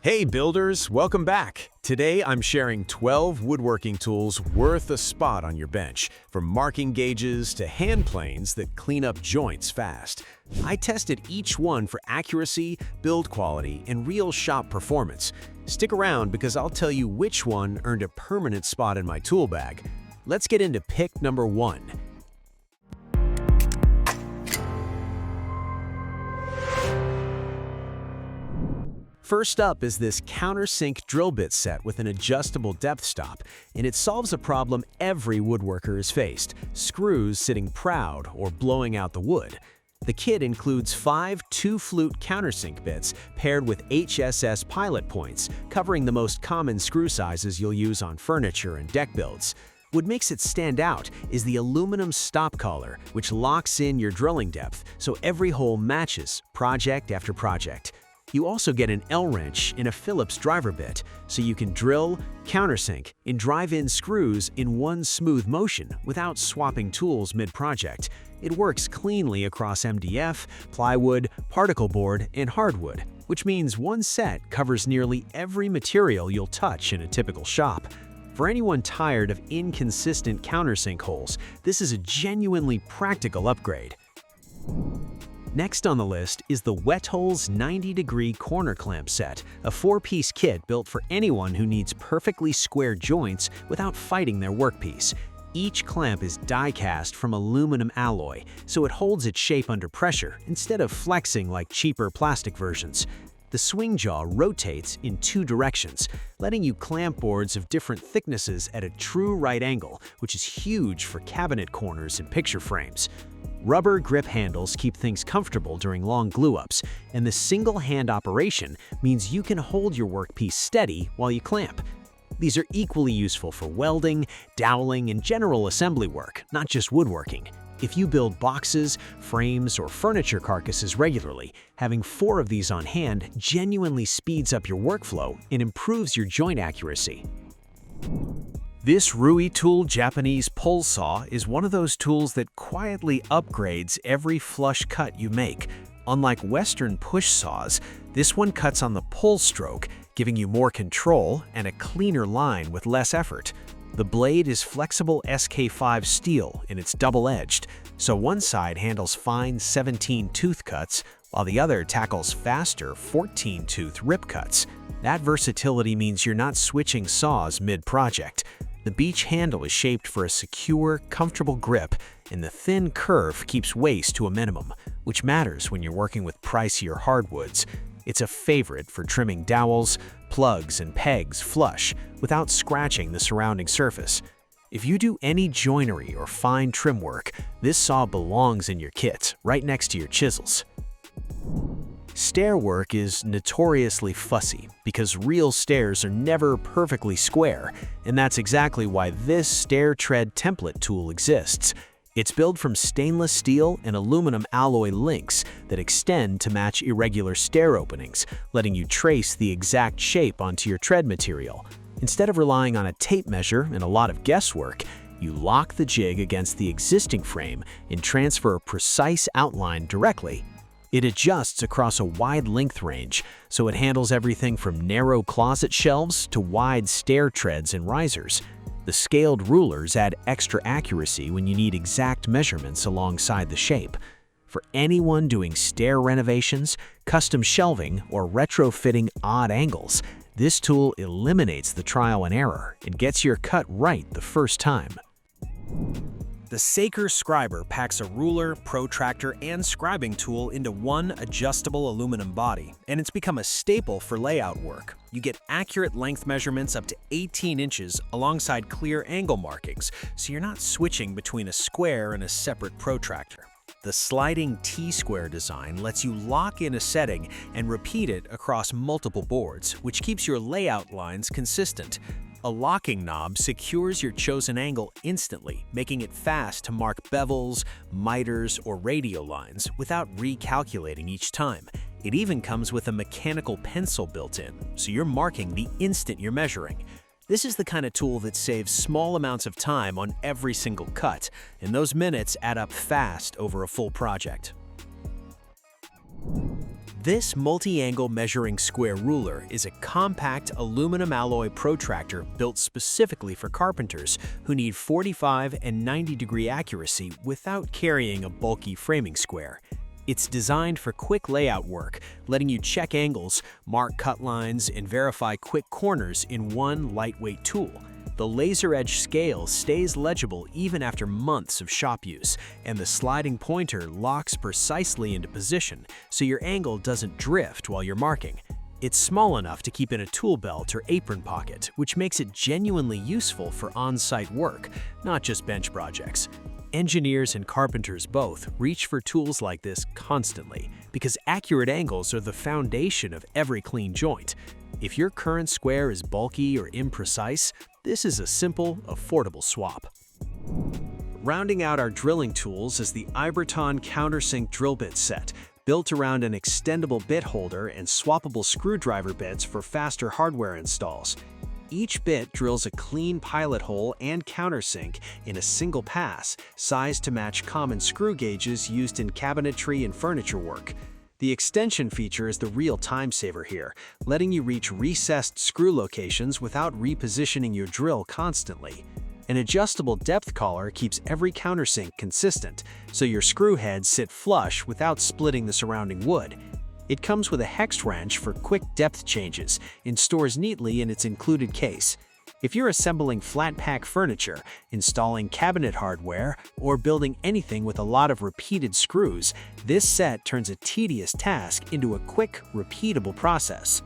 Hey builders, welcome back. Today I'm sharing 12 woodworking tools worth a spot on your bench, from marking gauges to hand planes that clean up joints fast. I tested each one for accuracy, build quality, and real shop performance. Stick around because I'll tell you which one earned a permanent spot in my tool bag. Let's get into pick number 1. First up is this countersink drill bit set with an adjustable depth stop, and it solves a problem every woodworker has faced: screws sitting proud or blowing out the wood. The kit includes 5 2-flute countersink bits paired with HSS pilot points, covering the most common screw sizes you'll use on furniture and deck builds. What makes it stand out is the aluminum stop collar, which locks in your drilling depth so every hole matches project after project. You also get an L-wrench and a Phillips driver bit, so you can drill, countersink, and drive in screws in one smooth motion without swapping tools mid-project. It works cleanly across MDF, plywood, particle board, and hardwood, which means one set covers nearly every material you'll touch in a typical shop. For anyone tired of inconsistent countersink holes, this is a genuinely practical upgrade. Next on the list is the Wetholes 90-degree corner clamp set, a 4-piece kit built for anyone who needs perfectly square joints without fighting their workpiece. Each clamp is die-cast from aluminum alloy, so it holds its shape under pressure instead of flexing like cheaper plastic versions. The swing jaw rotates in 2 directions, letting you clamp boards of different thicknesses at a true right angle, which is huge for cabinet corners and picture frames. Rubber grip handles keep things comfortable during long glue-ups, and the single-hand operation means you can hold your workpiece steady while you clamp. These are equally useful for welding, doweling, and general assembly work, not just woodworking. If you build boxes, frames, or furniture carcasses regularly, having 4 of these on hand genuinely speeds up your workflow and improves your joint accuracy. This Rui Tool Japanese pull saw is one of those tools that quietly upgrades every flush cut you make. Unlike Western push saws, this one cuts on the pull stroke, giving you more control and a cleaner line with less effort. The blade is flexible SK5 steel and it's double-edged, so one side handles fine 17-tooth cuts, while the other tackles faster 14-tooth rip cuts. That versatility means you're not switching saws mid-project. The beech handle is shaped for a secure, comfortable grip, and the thin curve keeps waste to a minimum, which matters when you're working with pricier hardwoods. It's a favorite for trimming dowels, plugs, and pegs flush without scratching the surrounding surface. If you do any joinery or fine trim work, this saw belongs in your kit, right next to your chisels. Stair work is notoriously fussy because real stairs are never perfectly square, and that's exactly why this stair tread template tool exists. It's built from stainless steel and aluminum alloy links that extend to match irregular stair openings, letting you trace the exact shape onto your tread material. Instead of relying on a tape measure and a lot of guesswork, you lock the jig against the existing frame and transfer a precise outline directly. It adjusts across a wide length range, so it handles everything from narrow closet shelves to wide stair treads and risers. The scaled rulers add extra accuracy when you need exact measurements alongside the shape. For anyone doing stair renovations, custom shelving, or retrofitting odd angles, this tool eliminates the trial and error and gets your cut right the first time. The Saker Scriber packs a ruler, protractor, and scribing tool into one adjustable aluminum body, and it's become a staple for layout work. You get accurate length measurements up to 18 inches alongside clear angle markings, so you're not switching between a square and a separate protractor. The sliding T-square design lets you lock in a setting and repeat it across multiple boards, which keeps your layout lines consistent. A locking knob secures your chosen angle instantly, making it fast to mark bevels, miters, or radial lines without recalculating each time. It even comes with a mechanical pencil built in, so you're marking the instant you're measuring. This is the kind of tool that saves small amounts of time on every single cut, and those minutes add up fast over a full project. This multi-angle measuring square ruler is a compact aluminum alloy protractor built specifically for carpenters who need 45 and 90-degree accuracy without carrying a bulky framing square. It's designed for quick layout work, letting you check angles, mark cut lines, and verify quick corners in one lightweight tool. The laser edge scale stays legible even after months of shop use, and the sliding pointer locks precisely into position so your angle doesn't drift while you're marking. It's small enough to keep in a tool belt or apron pocket, which makes it genuinely useful for on-site work, not just bench projects. Engineers and carpenters both reach for tools like this constantly because accurate angles are the foundation of every clean joint. If your current square is bulky or imprecise, this is a simple, affordable swap. Rounding out our drilling tools is the Iberton countersink drill bit set, built around an extendable bit holder and swappable screwdriver bits for faster hardware installs. Each bit drills a clean pilot hole and countersink in a single pass, sized to match common screw gauges used in cabinetry and furniture work. The extension feature is the real time saver here, letting you reach recessed screw locations without repositioning your drill constantly. An adjustable depth collar keeps every countersink consistent, so your screw heads sit flush without splitting the surrounding wood. It comes with a hex wrench for quick depth changes and stores neatly in its included case. If you're assembling flat-pack furniture, installing cabinet hardware, or building anything with a lot of repeated screws, this set turns a tedious task into a quick, repeatable process.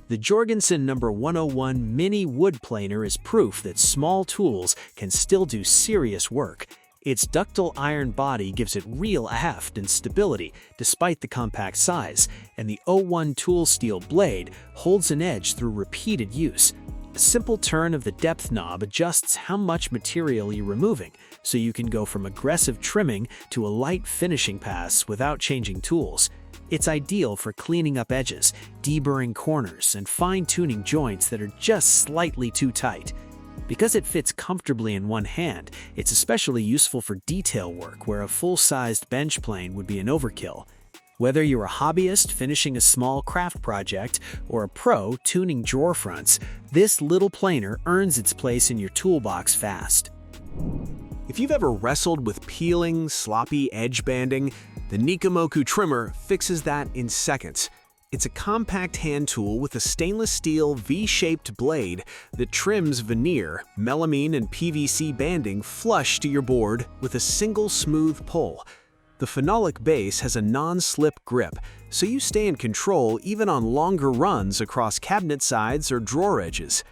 The Jorgensen No. 101 Mini Wood Planer is proof that small tools can still do serious work. Its ductile iron body gives it real heft and stability despite the compact size, and the 01 tool steel blade holds an edge through repeated use. A simple turn of the depth knob adjusts how much material you're removing, so you can go from aggressive trimming to a light finishing pass without changing tools. It's ideal for cleaning up edges, deburring corners, and fine-tuning joints that are just slightly too tight. Because it fits comfortably in one hand, it's especially useful for detail work where a full-sized bench plane would be an overkill. Whether you're a hobbyist finishing a small craft project or a pro tuning drawer fronts, this little planer earns its place in your toolbox fast. If you've ever wrestled with peeling, sloppy edge banding, the Nikomoku trimmer fixes that in seconds. It's a compact hand tool with a stainless steel V-shaped blade that trims veneer, melamine, and PVC banding flush to your board with a single smooth pull. The phenolic base has a non-slip grip, so you stay in control even on longer runs across cabinet sides or drawer edges.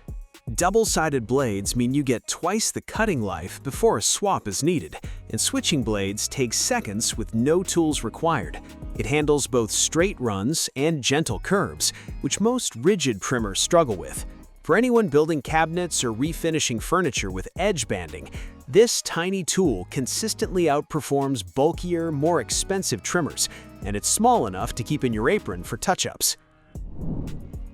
Double-sided blades mean you get twice the cutting life before a swap is needed, and switching blades take seconds with no tools required. It handles both straight runs and gentle curves, which most rigid trimmers struggle with. For anyone building cabinets or refinishing furniture with edge banding, this tiny tool consistently outperforms bulkier, more expensive trimmers, and it's small enough to keep in your apron for touch-ups.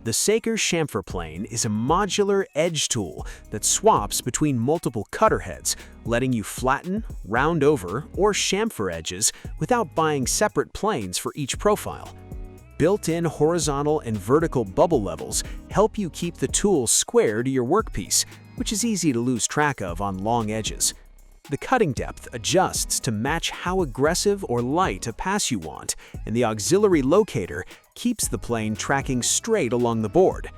The Saker chamfer plane is a modular edge tool that swaps between multiple cutter heads, letting you flatten, round over, or chamfer edges without buying separate planes for each profile. Built-in horizontal and vertical bubble levels help you keep the tool square to your workpiece, which is easy to lose track of on long edges. The cutting depth adjusts to match how aggressive or light a pass you want, and the auxiliary locator keeps the plane tracking straight along the board.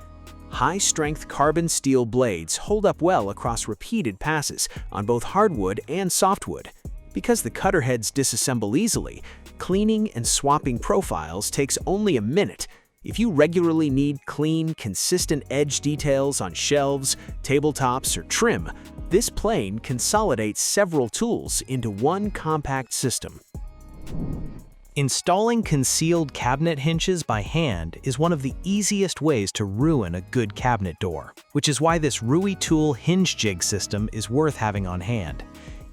High-strength carbon steel blades hold up well across repeated passes on both hardwood and softwood. Because the cutter heads disassemble easily, cleaning and swapping profiles takes only a minute. If you regularly need clean, consistent edge details on shelves, tabletops, or trim, this plane consolidates several tools into one compact system. Installing concealed cabinet hinges by hand is one of the easiest ways to ruin a good cabinet door, which is why this Rui Tool hinge jig system is worth having on hand.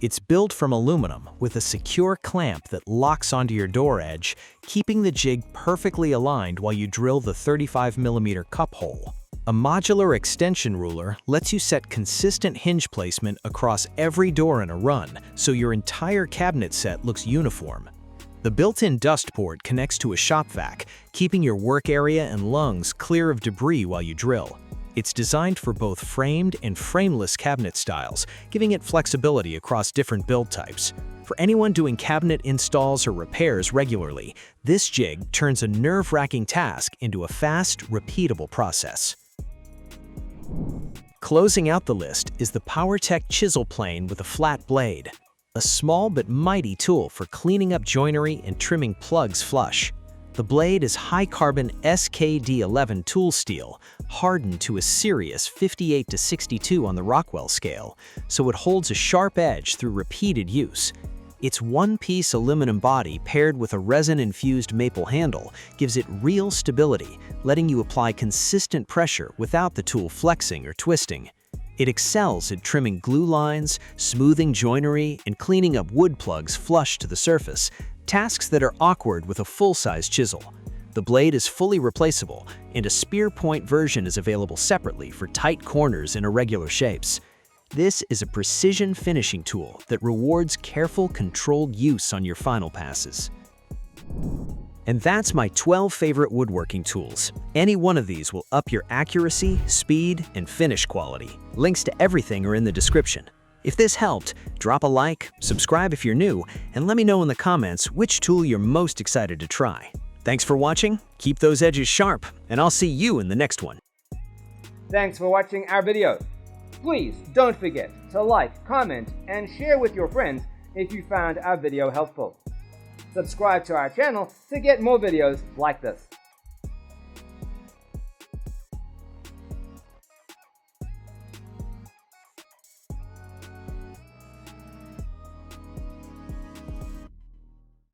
It's built from aluminum with a secure clamp that locks onto your door edge, keeping the jig perfectly aligned while you drill the 35mm cup hole. A modular extension ruler lets you set consistent hinge placement across every door in a run, so your entire cabinet set looks uniform. The built-in dust port connects to a shop vac, keeping your work area and lungs clear of debris while you drill. It's designed for both framed and frameless cabinet styles, giving it flexibility across different build types. For anyone doing cabinet installs or repairs regularly, this jig turns a nerve-wracking task into a fast, repeatable process. Closing out the list is the PowerTech chisel plane with a flat blade, a small but mighty tool for cleaning up joinery and trimming plugs flush. The blade is high-carbon SKD11 tool steel, hardened to a serious 58 to 62 on the Rockwell scale, so it holds a sharp edge through repeated use. Its one-piece aluminum body paired with a resin-infused maple handle gives it real stability, letting you apply consistent pressure without the tool flexing or twisting. It excels at trimming glue lines, smoothing joinery, and cleaning up wood plugs flush to the surface, tasks that are awkward with a full-size chisel. The blade is fully replaceable, and a spear point version is available separately for tight corners and irregular shapes. This is a precision finishing tool that rewards careful, controlled use on your final passes. And that's my 12 favorite woodworking tools. Any one of these will up your accuracy, speed, and finish quality. Links to everything are in the description. If this helped, drop a like, subscribe if you're new, and let me know in the comments which tool you're most excited to try. Thanks for watching, keep those edges sharp, and I'll see you in the next one. Thanks for watching our video. Please don't forget to like, comment, and share with your friends if you found our video helpful. Subscribe to our channel to get more videos like this.